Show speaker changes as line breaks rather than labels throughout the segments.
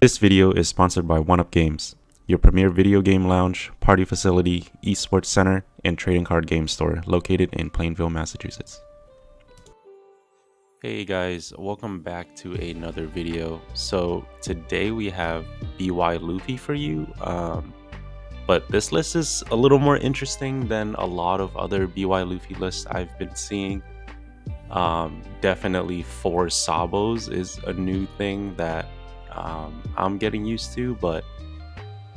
This video is sponsored by 1UP Games, your premier video game lounge, party facility, esports center, and trading card game store located in Plainville, Massachusetts. Hey guys, welcome back to another video. So today we have BY Luffy for you, but this list is a little more interesting than a lot of other BY Luffy lists I've been seeing. Definitely 4 Sabos is a new thing that I'm getting used to, but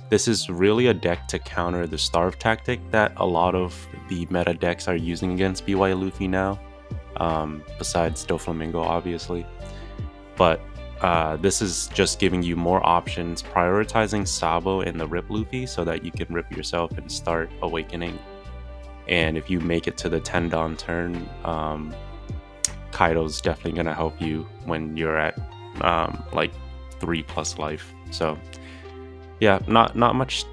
this is really a deck to counter the starve tactic that a lot of the meta decks are using against BY Luffy now, besides Doflamingo obviously. But this is just giving you more options, prioritizing Sabo and the Rip Luffy so that you can rip yourself and start awakening. And if you make it to the 10 Dawn turn, Kaido's definitely going to help you when you're at like 3+ life. So yeah, not much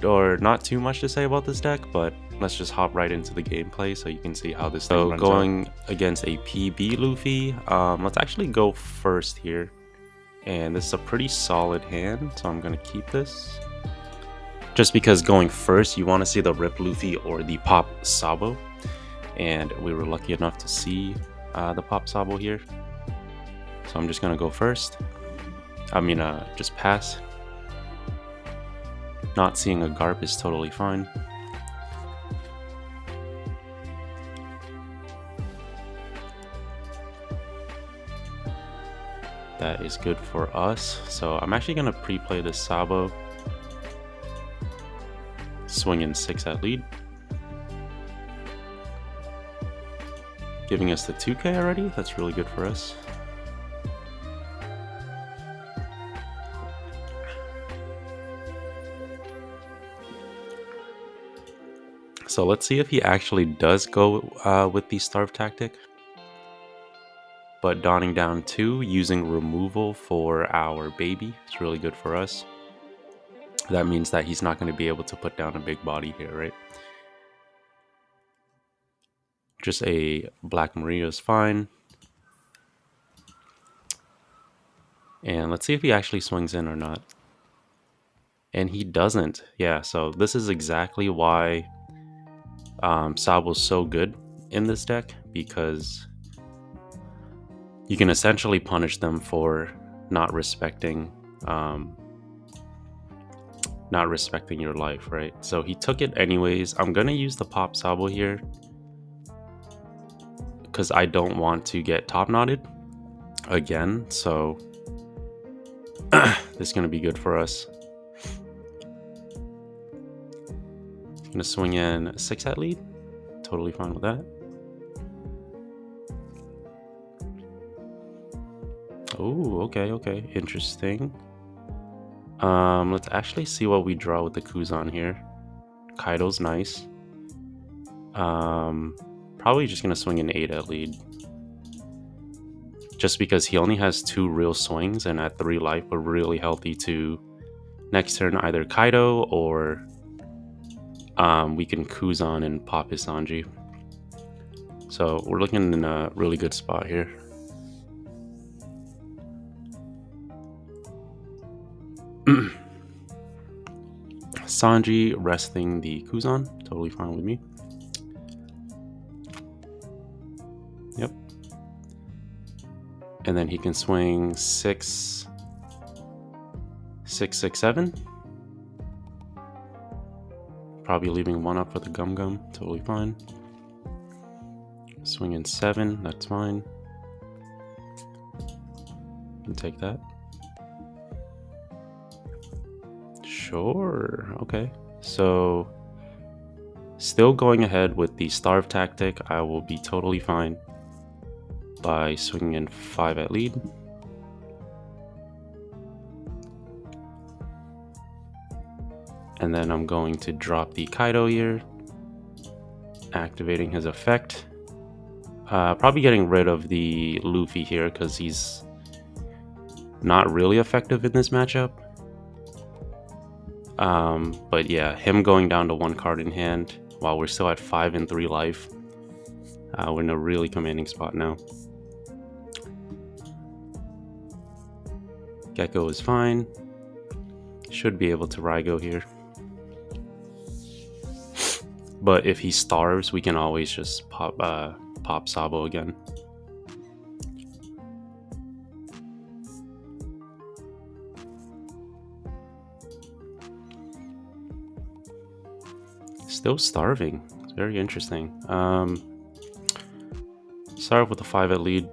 or not too much to say about this deck, but let's just hop right into the gameplay so you can see how this thing runs going out. Against a PB Luffy, let's actually go first here, and this is a pretty solid hand, so I'm gonna keep this just because going first you want to see the Rip Luffy or the Pop Sabo, and we were lucky enough to see the Pop Sabo here, so I'm just gonna go first. Just pass. Not seeing a Garp is totally fine. That is good for us. So I'm actually gonna pre-play this Sabo. Swinging 6 at lead. Giving us the 2k already. That's really good for us. So let's see if he actually does go with the starve tactic. But donning down 2 using removal for our baby is really good for us. That means that he's not going to be able to put down a big body here, right? Just a Black Maria is fine. And let's see if he actually swings in or not. And he doesn't. Yeah, so this is exactly why Sabo's so good in this deck, because you can essentially punish them for not respecting your life, right? So he took it anyways. I'm gonna use the Pop Sabo here because I don't want to get top knotted again, so this is gonna be good for us. Gonna swing in 6 at lead. Totally fine with that. Oh, okay, interesting. Let's actually see what we draw with the Kuzan here. Kaido's nice. Probably just gonna swing an 8 at lead, just because he only has 2 real swings, and at 3 life we're really healthy to next turn either Kaido or we can Kuzan and pop his Sanji. So we're looking in a really good spot here. Sanji resting the Kuzan, totally fine with me. Yep. And then he can swing 6, 6, 6, 7. Probably leaving 1 up for the Gum Gum, totally fine. Swinging 7, that's fine. Can take that. Sure, okay. So still going ahead with the starve tactic. I will be totally fine by swinging in 5 at lead. And then I'm going to drop the Kaido here, activating his effect. Probably getting rid of the Luffy here because he's not really effective in this matchup. But yeah, him going down to 1 card in hand while we're still at 5 and 3 life. We're in a really commanding spot now. Gecko is fine. Should be able to Raigo here. But if he starves, we can always just pop Sabo again. Still starving. It's very interesting. Start off with a 5 at lead.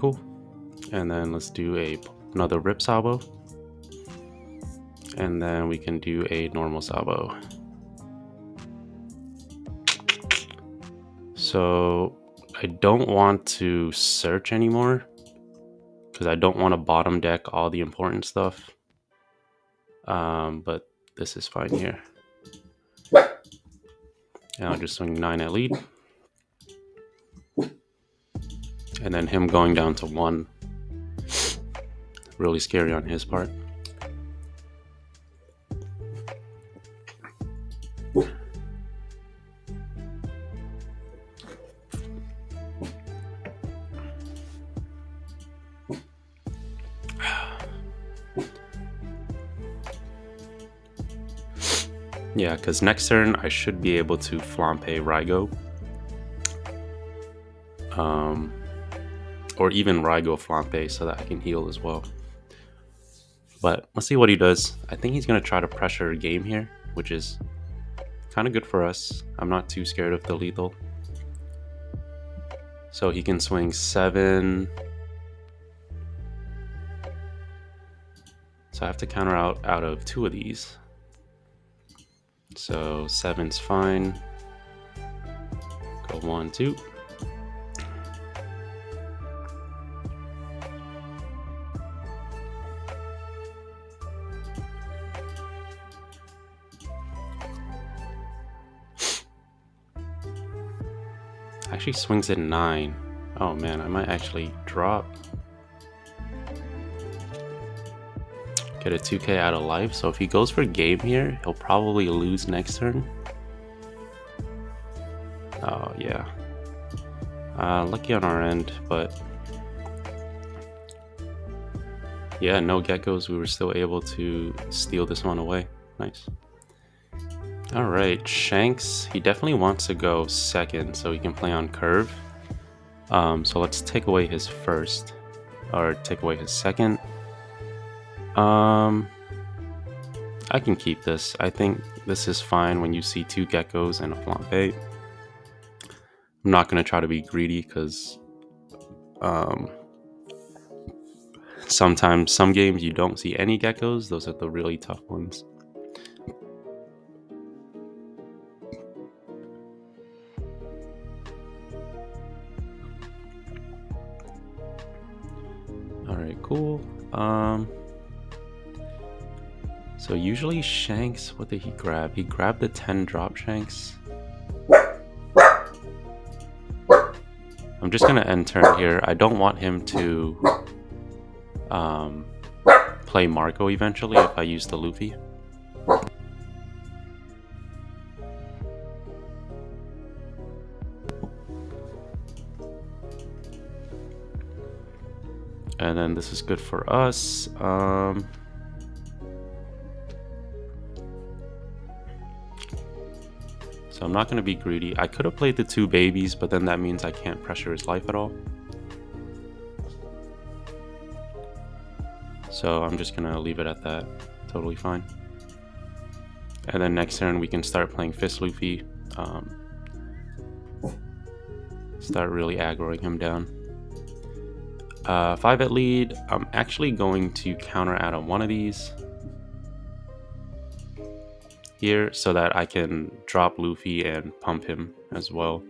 Cool. And then let's do another Rip Sabo. And then we can do a normal Sabo. So I don't want to search anymore because I don't want to bottom deck all the important stuff. But this is fine here. And I'll just swing 9 at lead. And then him going down to 1. Really scary on his part. Yeah, because next turn I should be able to Flampe Raigo. Or even Raigo Flampe so that I can heal as well. But let's see what he does. I think he's going to try to pressure a game here, which is kind of good for us. I'm not too scared of the lethal. So he can swing 7. So I have to counter out of 2 of these. So 7's fine. Go 1, 2. Actually swings at 9. Oh man, I might actually drop. Get a 2k out of life. So if he goes for game here, he'll probably lose next turn. Oh yeah. Lucky on our end, but yeah, no geckos. We were still able to steal this one away. Nice. All right, Shanks. He definitely wants to go second so he can play on curve. So let's take away his first, or take away his second. I can keep this. I think this is fine when you see 2 geckos and a Flampe. I'm not going to try to be greedy because sometimes some games you don't see any geckos. Those are the really tough ones. All right, cool. So usually Shanks, what did he grab? He grabbed the 10 drop Shanks. I'm just gonna end turn here. I don't want him to play Marco eventually if I use the Luffy. And then this is good for us. So I'm not going to be greedy. I could have played the 2 babies, but then that means I can't pressure his life at all. So I'm just going to leave it at that. Totally fine. And then next turn we can start playing Fist Luffy. Start really aggroing him down. 5 at lead. I'm actually going to counter out on one of these here so that I can drop Luffy and pump him as well.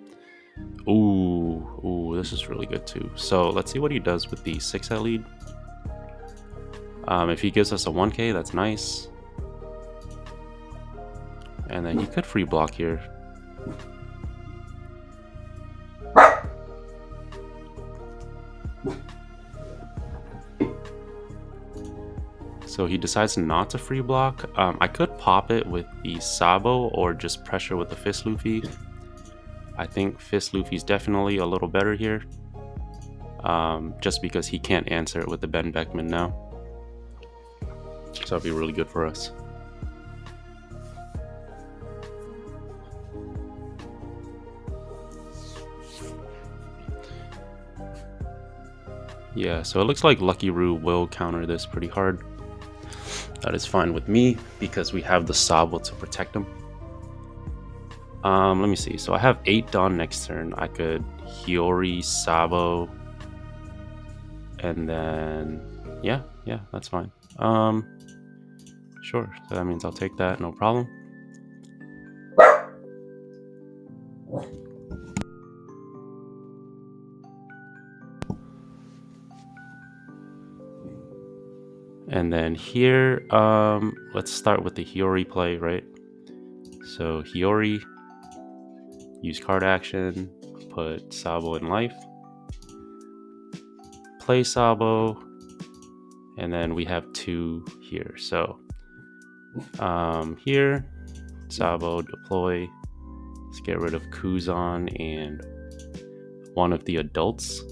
Ooh, this is really good too. So let's see what he does with the 6 at lead. If he gives us a 1k, that's nice. And then he could free block here. So he decides not to free block. I could pop it with the Sabo or just pressure with the Fist Luffy. I think Fist Luffy's definitely a little better here. just because he can't answer it with the Ben Beckman now. So that'd be really good for us. Yeah, so it looks like Lucky Roo will counter this pretty hard. That is fine with me because we have the Sabo to protect him. Let me see. So I have 8 Dawn next turn. I could Hiyori, Sabo, and then yeah, that's fine. Sure. So that means I'll take that, no problem. And then here, let's start with the Hiyori play, right? So Hiyori, use card action, put Sabo in life, play Sabo, and then we have 2 here. So here, Sabo, deploy, let's get rid of Kuzan and one of the adults.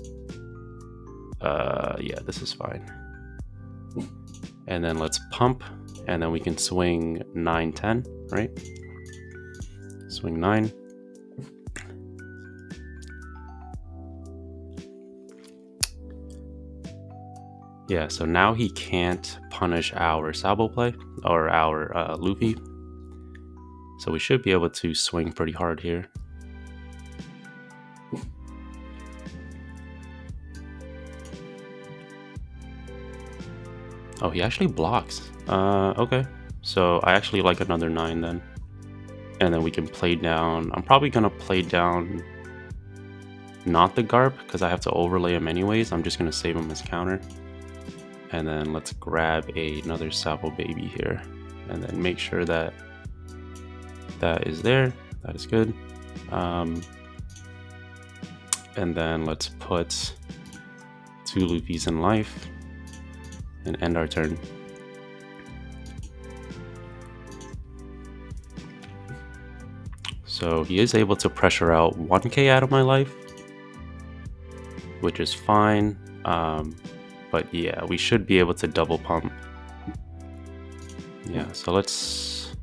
Yeah, this is fine. And then let's pump, and then we can swing 9, 10, right? Swing 9. Yeah, so now he can't punish our Sabo play, or our Luffy. So we should be able to swing pretty hard here. Oh, he actually blocks. Okay. So I actually like another 9 then. And then we can play down. I'm probably going to play down not the Garp because I have to overlay him anyways. I'm just going to save him as counter. And then let's grab another Sabo baby here. And then make sure that that is there. That is good. And then let's put 2 Luffys in life and end our turn. So he is able to pressure out 1k out of my life, which is fine. But yeah, we should be able to double pump. Yeah, so let's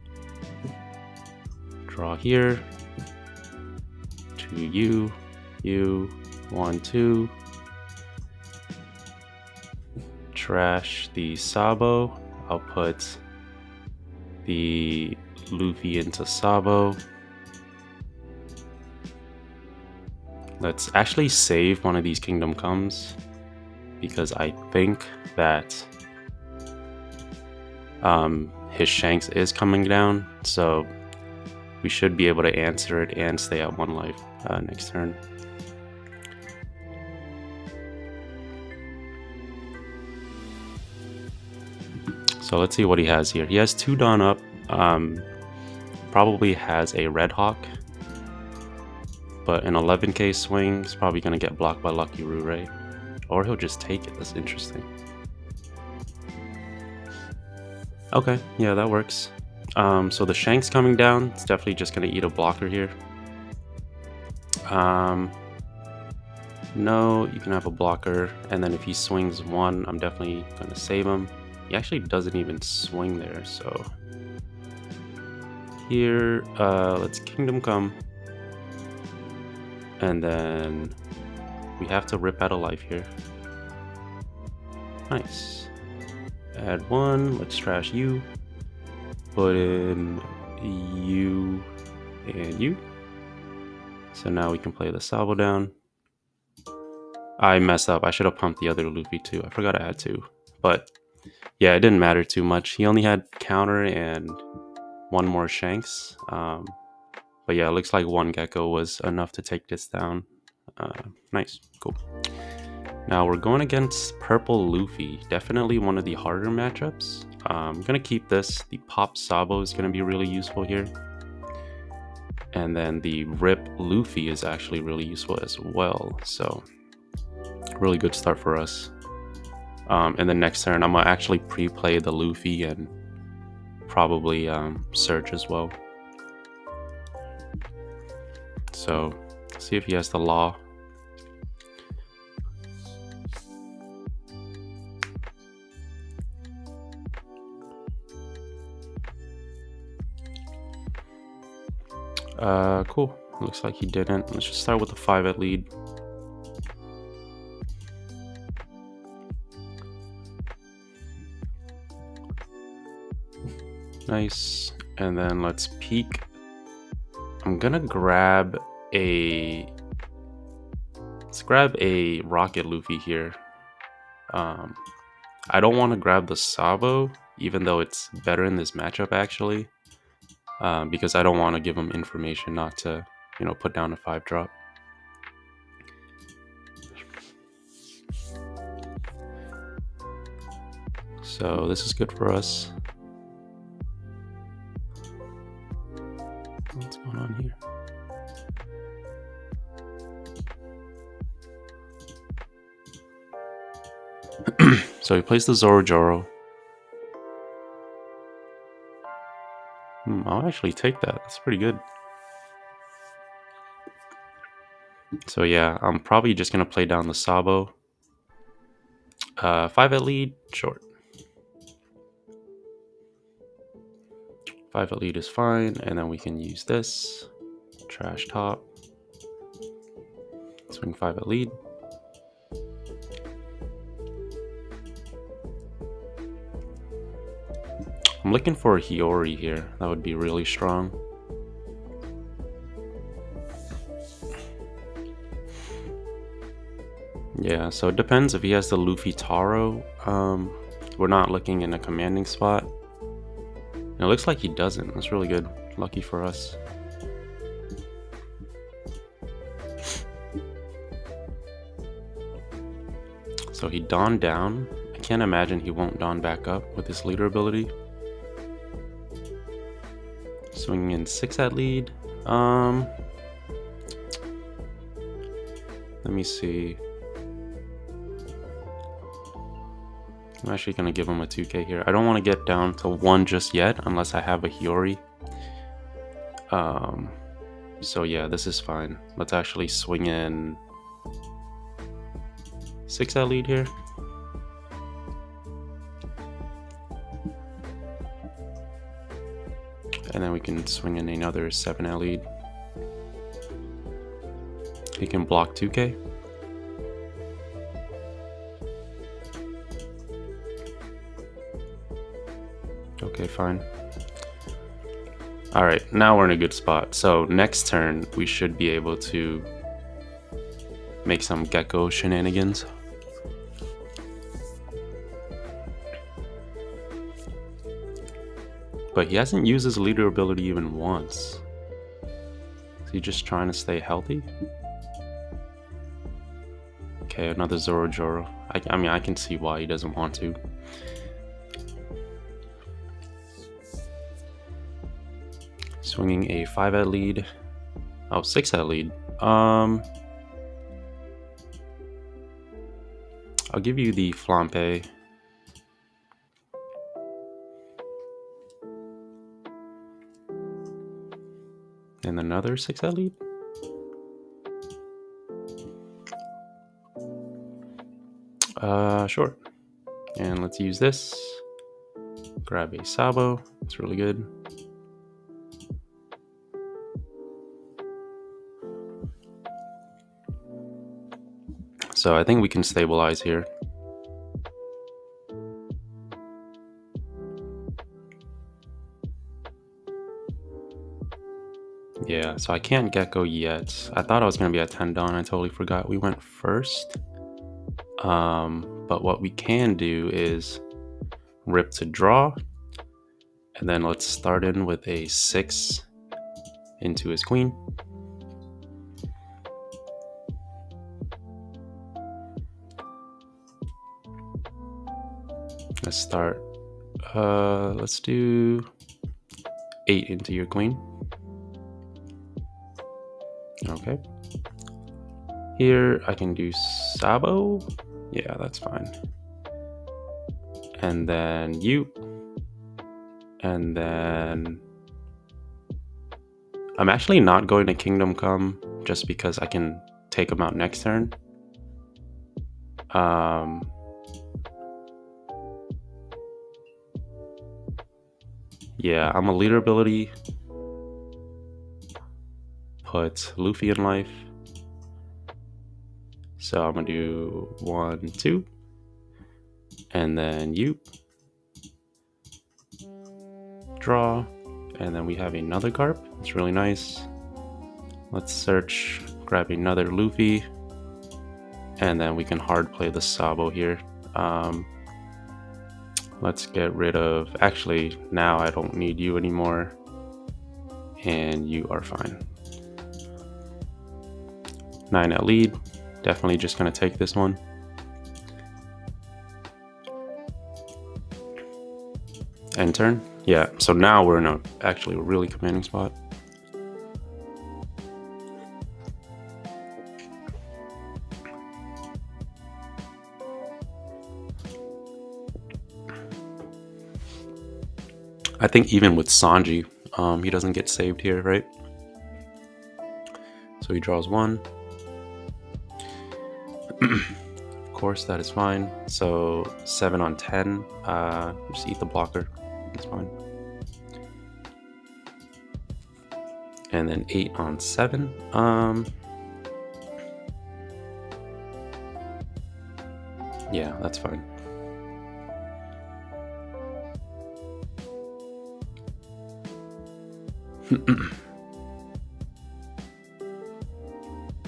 draw here. 2 you, 1, 2. Trash the Sabo. I'll put the Luffy into Sabo. Let's actually save one of these Kingdom Comes because I think that his Shanks is coming down, so we should be able to answer it and stay at 1 life next turn. So let's see what he has here. He has 2 Dawn up. Probably has a Red Hawk. But an 11k swing is probably going to get blocked by Lucky Roo, right? Or he'll just take it. That's interesting. Okay, yeah, that works. So the Shank's coming down. It's definitely just going to eat a blocker here. No, you can have a blocker. And then if he swings 1, I'm definitely going to save him. He actually doesn't even swing there, so here, let's Kingdom Come. And then we have to rip out a life here. Nice. Add 1, let's trash you. Put in you and you. So now we can play the Sabo down. I messed up. I should have pumped the other Luffy too. I forgot I had 2. But yeah, it didn't matter too much. He only had counter and 1 more Shanks. But yeah, it looks like 1 Gecko was enough to take this down. Nice, cool. Now we're going against Purple Luffy. Definitely one of the harder matchups. I'm gonna keep this. The Pop Sabo is gonna be really useful here. And then the Rip Luffy is actually really useful as well. So really good start for us. And then next turn, I'm gonna actually pre-play the Luffy and probably Surge as well. So see if he has the Law. Cool. Looks like he didn't. Let's just start with the 5 at lead. Nice. And then let's peek. I'm gonna grab a... Let's grab a Rocket Luffy here. I don't want to grab the Sabo, even though it's better in this matchup actually, because I don't want to give him information not to, put down a 5-drop. So this is good for us. What's going on here? So he plays the Zorojoro. I'll actually take that. That's pretty good. So yeah, I'm probably just going to play down the Sabo. 5 at lead, short. 5 at lead is fine, and then we can use this. Trash top. Swing 5 at lead. I'm looking for a Hiyori here. That would be really strong. Yeah, so it depends if he has the Luffy Taro. We're not looking in a commanding spot. And it looks like he doesn't. That's really good. Lucky for us. So he dawned down. I can't imagine he won't dawn back up with his leader ability. Swinging in 6 at lead. Let me see. I'm actually going to give him a 2k here. I don't want to get down to 1 just yet unless I have a Hiyori. So yeah, this is fine. Let's actually swing in 6 at lead here. And then we can swing in another 7 at lead. He can block 2k. Okay, fine. Alright, now we're in a good spot. So next turn, we should be able to make some Gecko shenanigans. But he hasn't used his leader ability even once. Is he just trying to stay healthy? Okay, another Zorojoro. I mean, I can see why he doesn't want to. Swinging a 5 at lead. Oh, 6 at lead. I'll give you the Flampe. And another 6 at lead. Sure. And let's use this. Grab a Sabo. It's really good. So I think we can stabilize here. Yeah, so I can't Gecko yet. I thought I was going to be at 10 dawn. I totally forgot we went first. But what we can do is rip to draw. And then let's start in with a 6 into his queen. Let's start. Let's do 8 into your queen. Okay. Here I can do Sabo. Yeah, that's fine. And then you. And then I'm actually not going to Kingdom Come just because I can take him out next turn. Yeah, I'm a leader ability. put Luffy in life. So I'm gonna do 1, 2, and then you draw, and then we have another carp. It's really nice. Let's search, grab another Luffy, and then we can hard play the Sabo here. Let's get rid of, actually now I don't need you anymore, and you are fine. 9 at lead, definitely just gonna take this one. End turn. Yeah, so now we're in a actually a really commanding spot. I think even with Sanji, he doesn't get saved here, right? So he draws 1. Of course, that is fine. So 7 on 10. Just eat the blocker. It's fine. And then 8 on 7. Yeah, that's fine.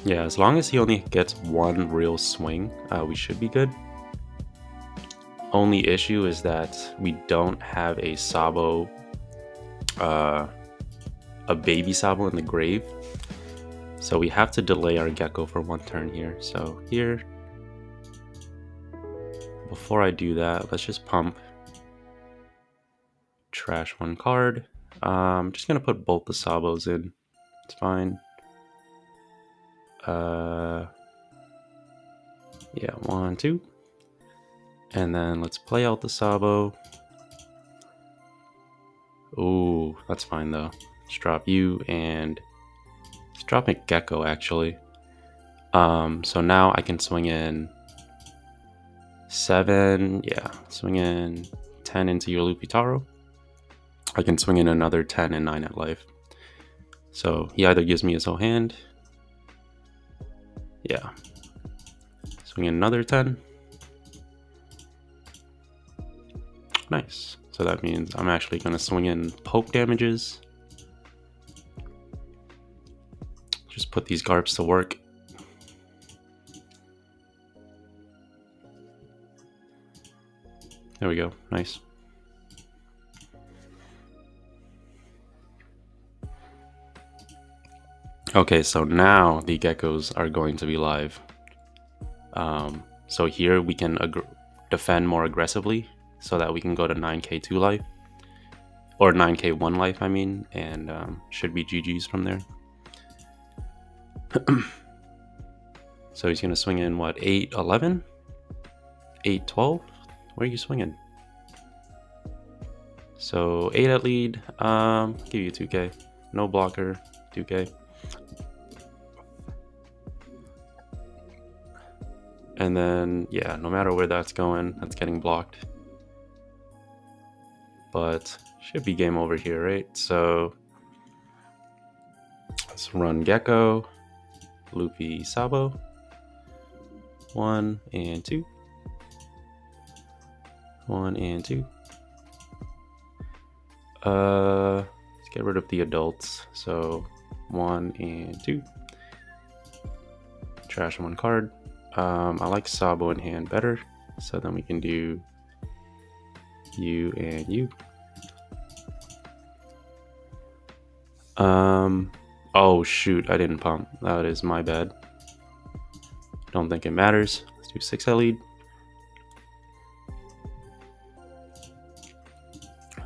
Yeah, as long as he only gets 1 real swing, we should be good. Only issue is that we don't have a Sabo, a baby Sabo in the grave. So we have to delay our Gecko for 1 turn here. So here, before I do that, let's just pump. Trash 1 card. I'm just gonna put both the Sabos in. It's fine. Yeah, 1, 2. And then let's play out the Sabo. Ooh, that's fine though. Let's drop you and let's drop a Gecko actually. So now I can swing in 7. Yeah, swing in 10 into your Luffy Taro. I can swing in another 10 and 9 at life. So he either gives me his whole hand. Yeah. Swing in another 10. Nice. So that means I'm actually going to swing in poke damages. Just put these Garps to work. There we go. Nice. Okay, so now the Geckos are going to be live. So here we can defend more aggressively so that we can go to 9k 2 life. Or 9k 1 life, I mean. And should be GG's from there. So he's going to swing in, what, 8, 11? 8, 12? Where are you swinging? So 8 at lead. Give you 2k. No blocker. 2k. And then, yeah, no matter where that's going, that's getting blocked. But should be game over here, right? So let's run Gecko, Luffy, Sabo. 1 and 2. 1 and 2. Let's get rid of the adults. So 1 and 2. Trash 1 card. I like Sabo in hand better, so then we can do you and you. Oh shoot, I didn't pump. That is my bad. Don't think it matters. Let's do 6 at lead.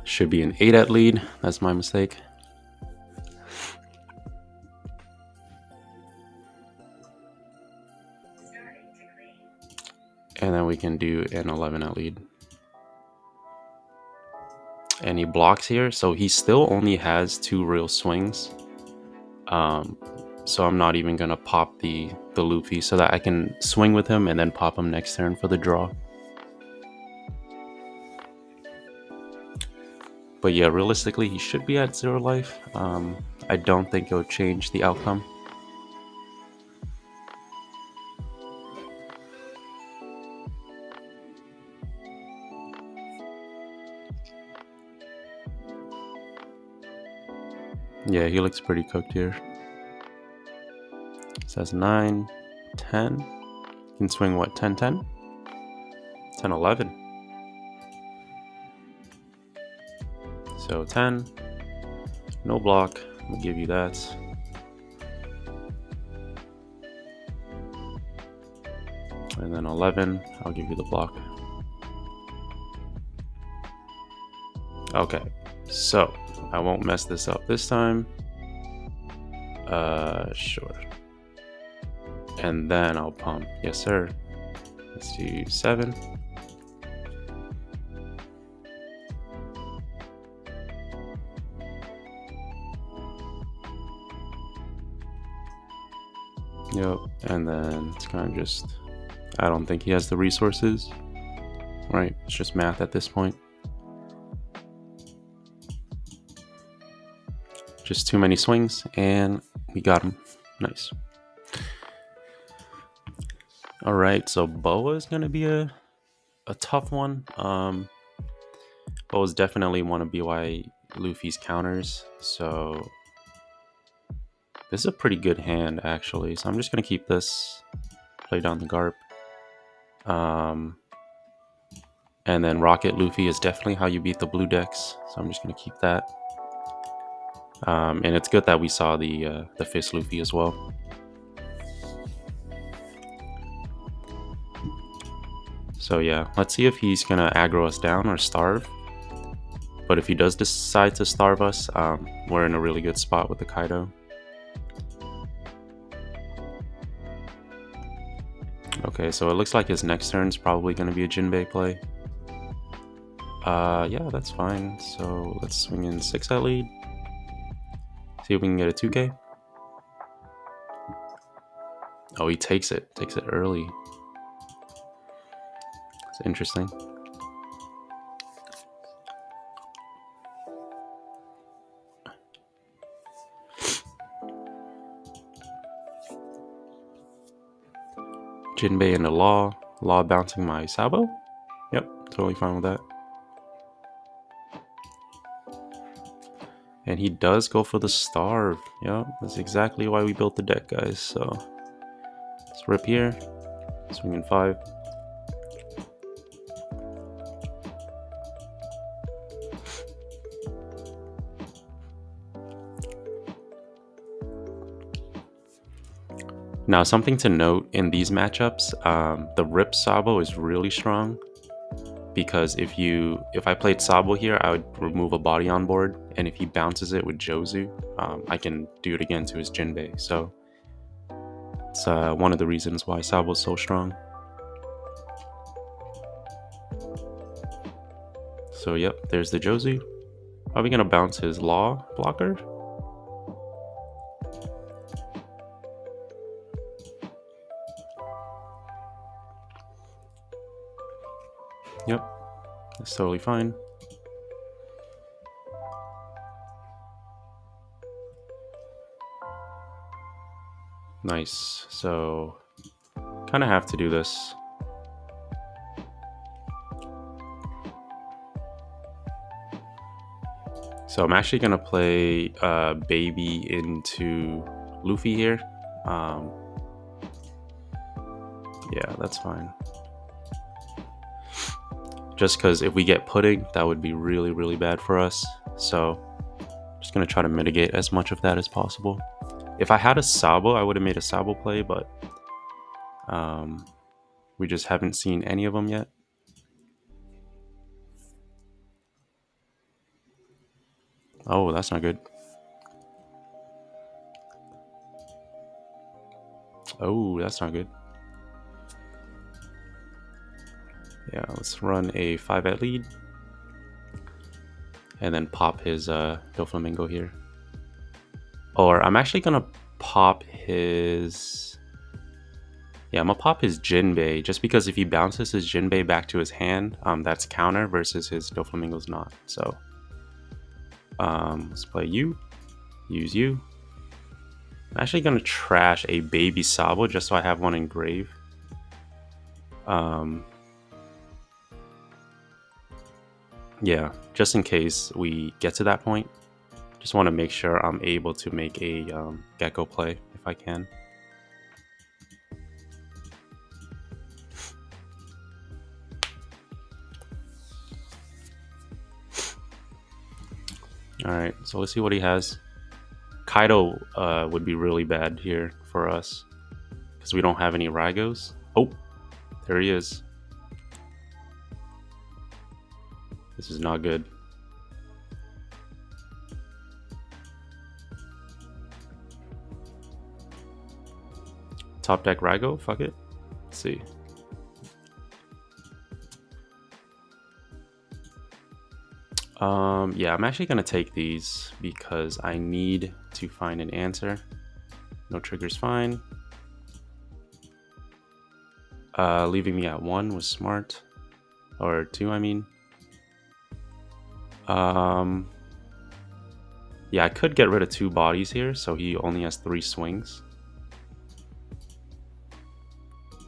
Should be an 8 at lead. That's my mistake. And then we can do an 11 at lead. And he blocks here, so he still only has 2 real swings. So I'm not even gonna pop the Luffy so that I can swing with him and then pop him next turn for the draw. But yeah, realistically, he should be at 0 life. I don't think it'll change the outcome. Yeah, he looks pretty cooked here. Says 9, 10. You can swing what, 10, 10? 10, 11. So 10, no block. I'll give you that. And then 11, I'll give you the block. Okay, so I won't mess this up this time. Sure. And then I'll pump. Yes, sir. Let's do 7. Yep. And then it's kind of just, I don't think he has the resources. Right. It's just math at this point. Just too many swings, and we got him. Nice. All right, so Boa is gonna be a tough one. Boa's definitely one of BY Luffy's counters, so this is a pretty good hand actually. So I'm just gonna keep this, play down the Garp. And then Rocket Luffy is definitely how you beat the blue decks, so I'm just gonna keep that. And it's good that we saw the Fist Luffy as well. So yeah, let's see if he's gonna aggro us down or starve. But if he does decide to starve us, we're in a really good spot with the Kaido. Okay, so it looks like his next turn is probably gonna be a Jinbei play. Yeah, that's fine. So let's swing in 6 at lead. See if we can get a 2K. Oh, he takes it early. It's interesting. Jinbei into Law bouncing my Sabo. Yep, totally fine with that. And he does go for the starve. Yep, that's exactly why we built the deck, guys. So let's rip here. Swing in 5. Now, something to note in these matchups, the Rip Sabo is really strong because if I played Sabo here, I would remove a body on board, and if he bounces it with Jozu, I can do it again to his Jinbei. So it's one of the reasons why Sabo is so strong. So yep, there's the Jozu. Probably gonna bounce his Law blocker. Yep, that's totally fine. Nice. So kind of have to do this. So I'm actually gonna play Baby into Luffy here. Yeah, that's fine. Just because if we get Pudding, that would be really, really bad for us. So just gonna try to mitigate as much of that as possible. If I had a Sabo, I would have made a Sabo play, but we just haven't seen any of them yet. Oh, that's not good. Oh, that's not good. Yeah, let's run a 5 at lead. And then pop his Doflamingo here. Or I'm actually gonna pop his... Yeah, I'm gonna pop his Jinbei, just because if he bounces his Jinbei back to his hand, that's counter versus his Doflamingo's not. So let's play you. use you. I'm actually gonna trash a baby Sabo just so I have one in grave. Yeah, just in case we get to that point. Just want to make sure I'm able to make a gecko play if I can. Alright, so let's see what he has. Kaido would be really bad here for us because we don't have any Ragos. Oh, there he is. This is not good. Top deck Rago? Fuck it. Let's see. Yeah, I'm actually gonna take these because I need to find an answer. No triggers, fine. Leaving me at 1 was smart. Or 2, I mean. Yeah, I could get rid of 2 bodies here, so he only has 3 swings.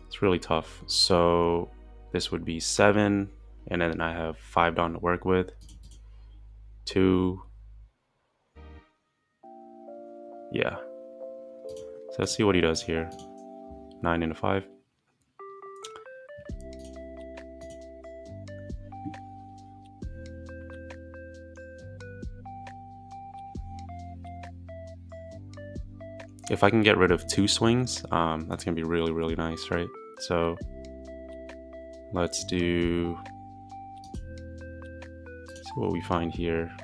It's really tough. So this would be 7, and then I have 5 down to work with. 2. Yeah. So let's see what he does here. 9 into 5. If I can get rid of 2 swings, that's gonna be really, really nice, right? So let's see what we find here.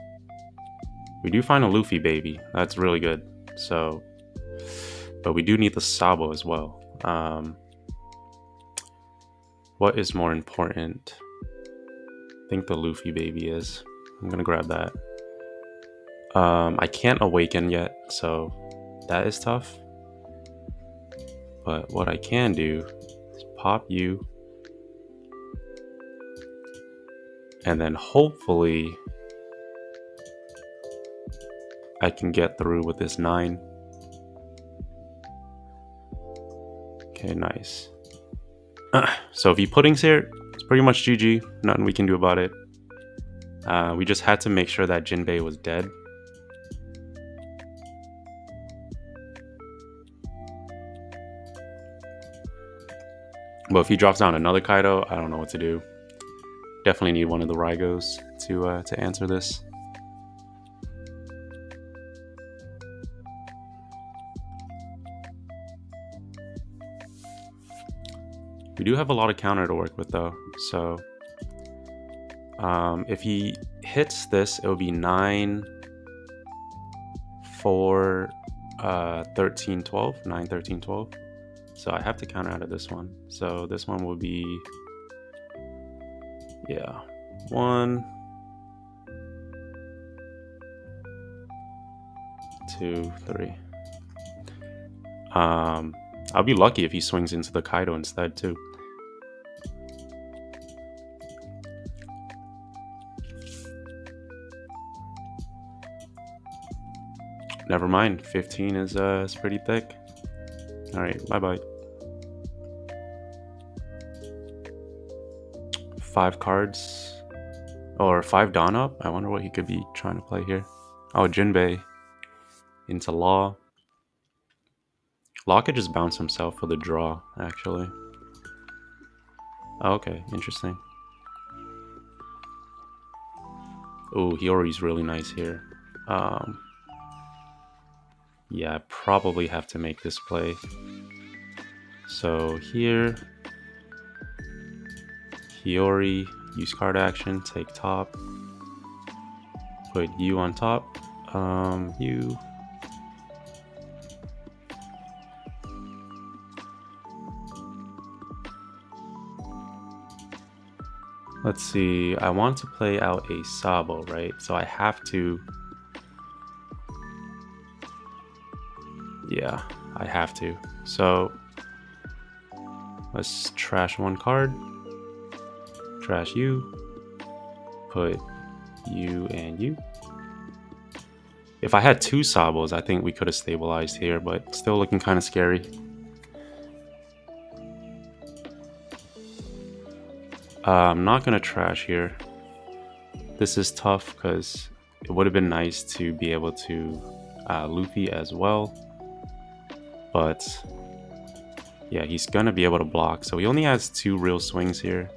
We do find a Luffy baby. That's really good. So, but we do need the Sabo as well. What is more important? I think the Luffy baby is. I'm gonna grab that. I can't awaken yet, so that is tough. But what I can do is pop you, and then hopefully I can get through with this 9. Okay, nice. So if he puddings here, it's pretty much GG. Nothing we can do about it. We just had to make sure that Jinbei was dead. But if he drops down another Kaido, I don't know what to do. Definitely need one of the Raigos to answer this. We do have a lot of counter to work with though, so if he hits this, it will be 9, 4, 13, 12, 9, 13, 12. So I have to counter out of this one. So this one will be, yeah, 1, 2, 3. I'll be lucky if he swings into the Kaido instead too. Never mind, 15 is pretty thick. All right, bye-bye. 5 cards, or 5 Dawn up. I wonder what he could be trying to play here. Oh, Jinbei into Law. Law could just bounce himself for the draw, actually. Oh, okay, interesting. Oh, Hiyori's really nice here. Yeah, I probably have to make this play. So here, Hiyori, use card action, take top. Put you on top. You. Let's see, I want to play out a Sabo, right? So I have to... Yeah, I have to. So let's trash 1 card. Trash you. Put you and you. If I had 2 Sabos, I think we could have stabilized here, but still looking kind of scary. I'm not going to trash here. This is tough because it would have been nice to be able to Luffy as well. But yeah, he's going to be able to block. So he only has 2 real swings here.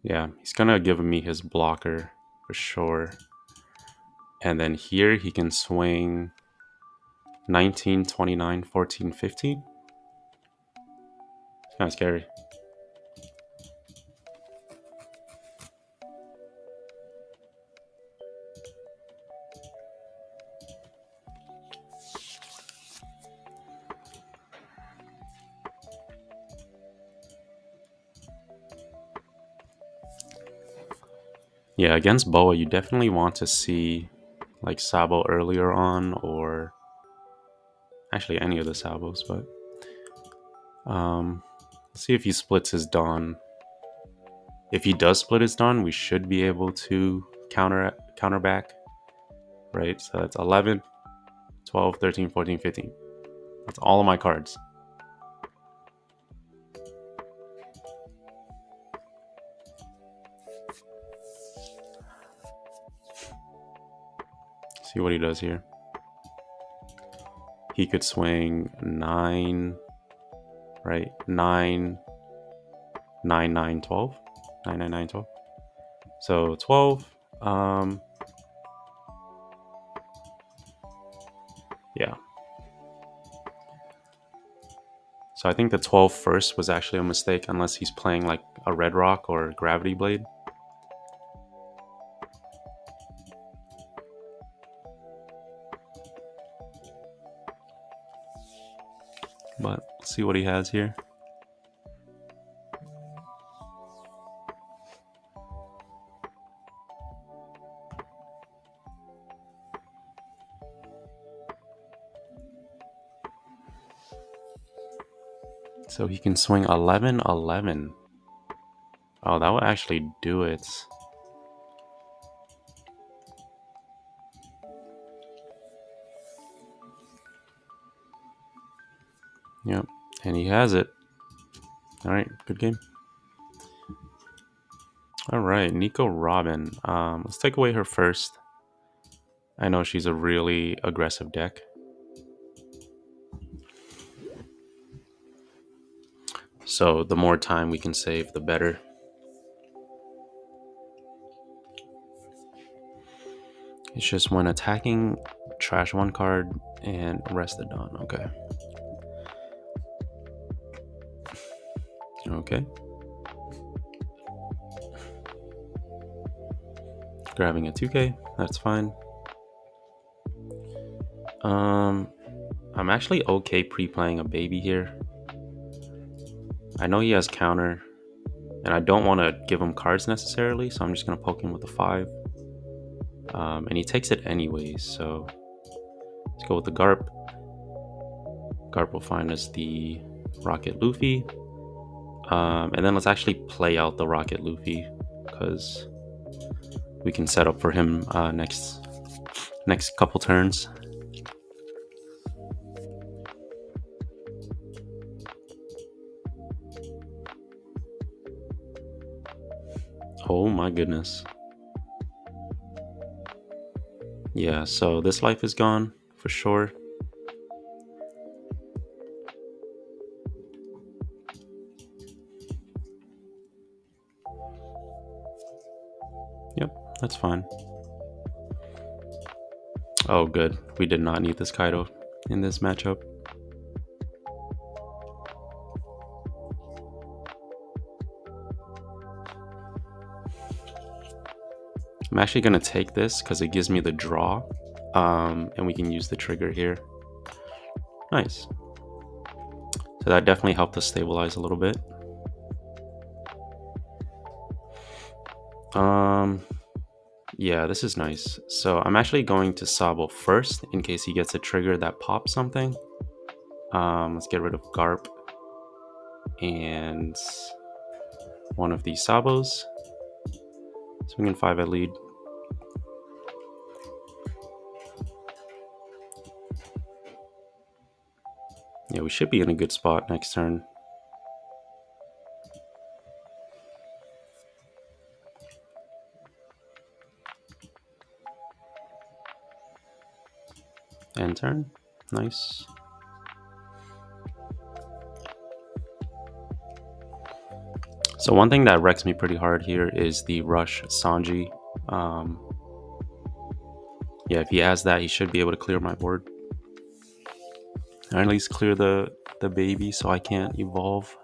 Yeah, he's going to give me his blocker for sure. And then here he can swing 19, 29, 14, 15. It's kind of scary. Yeah, against Boa, you definitely want to see like Sabo earlier on, or actually any of the Sabos, but let's see if he splits his Dawn. If he does split his Dawn, we should be able to counter back, right? So that's 11, 12, 13, 14, 15. That's all of my cards. See what he does here. He could swing 9, right? 9, 9, 9, 12. 9, 9, 9, 12. So 12. Yeah. So I think the 12 first was actually a mistake, unless he's playing like a Red Rock or Gravity Blade. But let's see what he has here. So he can swing 11, 11. Oh, that would actually do it. Yep, and he has it. All right, good game. All right, Nico Robin. Let's take away her first. I know she's a really aggressive deck. So the more time we can save, the better. It's just when attacking, trash 1 card and rest the Dawn. Okay. Okay. Grabbing a 2K, that's fine. I'm actually okay pre-playing a baby here. I know he has counter, and I don't want to give him cards necessarily, so I'm just going to poke him with a 5. And he takes it anyways, so let's go with the Garp. Garp will find us the Rocket Luffy. And then let's actually play out the Rocket Luffy, because we can set up for him next couple turns. Oh my goodness. Yeah, so this life is gone for sure. Yep, that's fine. Oh, good. We did not need this Kaido in this matchup. I'm actually going to take this because it gives me the draw, and we can use the trigger here. Nice. So that definitely helped us stabilize a little bit. Yeah, this is nice. So I'm actually going to Sabo first in case he gets a trigger that pops something. Let's get rid of Garp. and one of these Sabos. Swinging 5 at lead. Yeah, we should be in a good spot next turn. End turn. Nice. So one thing that wrecks me pretty hard here is the Rush Sanji. Yeah, if he has that, he should be able to clear my board. Or at least clear the baby so I can't evolve.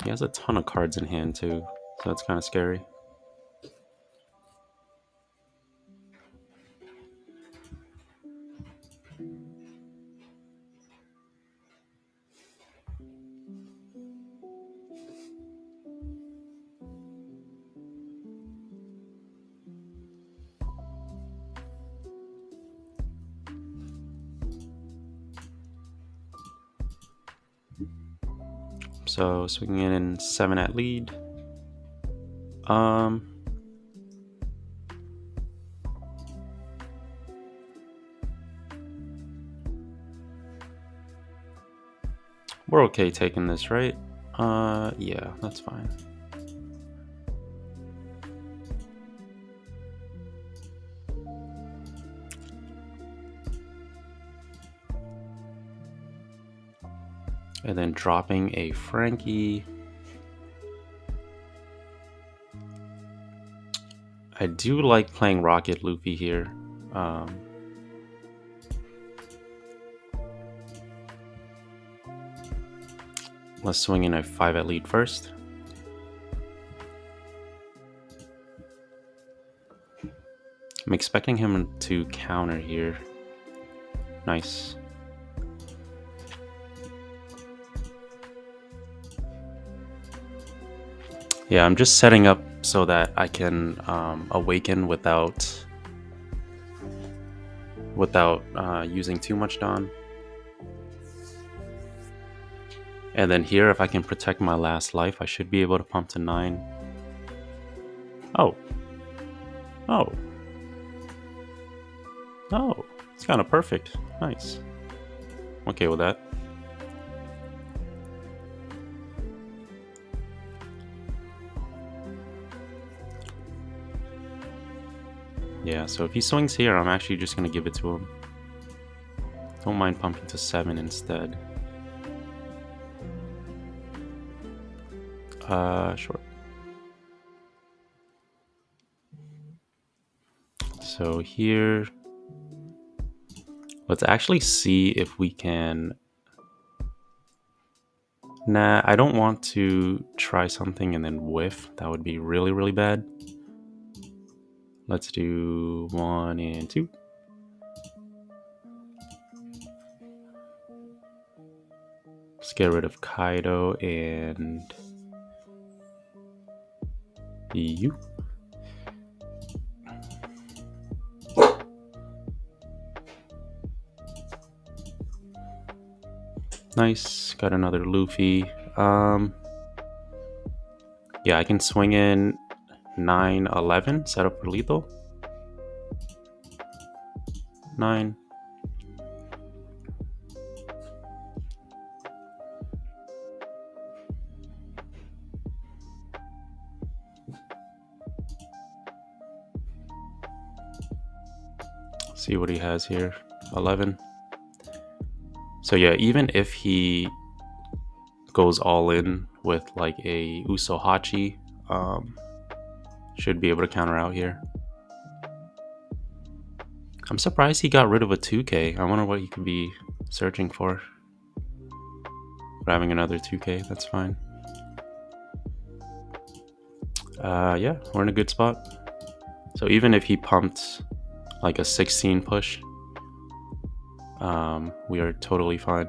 He has a ton of cards in hand too, so that's kind of scary. So swinging in 7 at lead. We're okay taking this, right? Yeah, that's fine. And then dropping a Frankie. I do like playing Rocket Luffy here. Let's swing in a 5 at lead first. I'm expecting him to counter here. Nice. Yeah, I'm just setting up so that I can awaken without using too much Dawn. And then here, if I can protect my last life, I should be able to pump to 9. Oh. Oh. Oh. It's kind of perfect. Nice. Okay with that. Yeah, so if he swings here, I'm actually just going to give it to him. Don't mind pumping to 7 instead. Sure. So here, let's actually see if we can... Nah, I don't want to try something and then whiff. That would be really, really bad. Let's do 1 and 2. Let's get rid of Kaido and you. Nice. Got another Luffy. Yeah, I can swing in 9, 11. Set up for lethal. 9. See what he has here. 11. So yeah, even if he goes all in with like a Usohachi, should be able to counter out here. I'm surprised he got rid of a 2K. I wonder what he could be searching for. Grabbing another 2K, that's fine. Yeah, we're in a good spot. So even if he pumped like a 16 push, we are totally fine.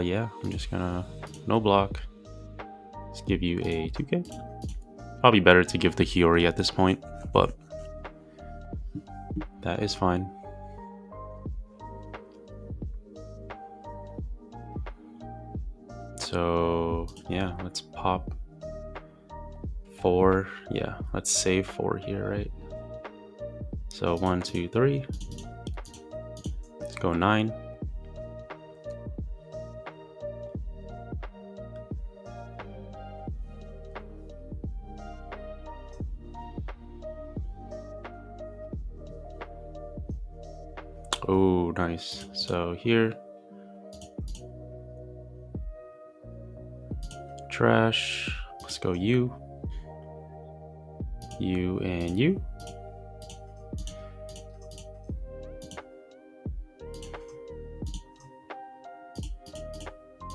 Yeah, I'm just gonna no block. Let's give you a 2K. Probably better to give the Hiyori at this point, but that is fine. So yeah, let's pop 4. Yeah, let's save 4 here, right? So 1, 2, 3. Let's go 9. Oh, nice. So here, trash. Let's go you, and you.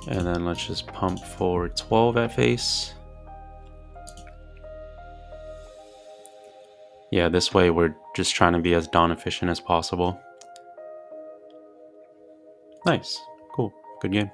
And then let's just pump for 12 at face. Yeah, this way we're just trying to be as Dawn efficient as possible. Nice. Cool. Good game.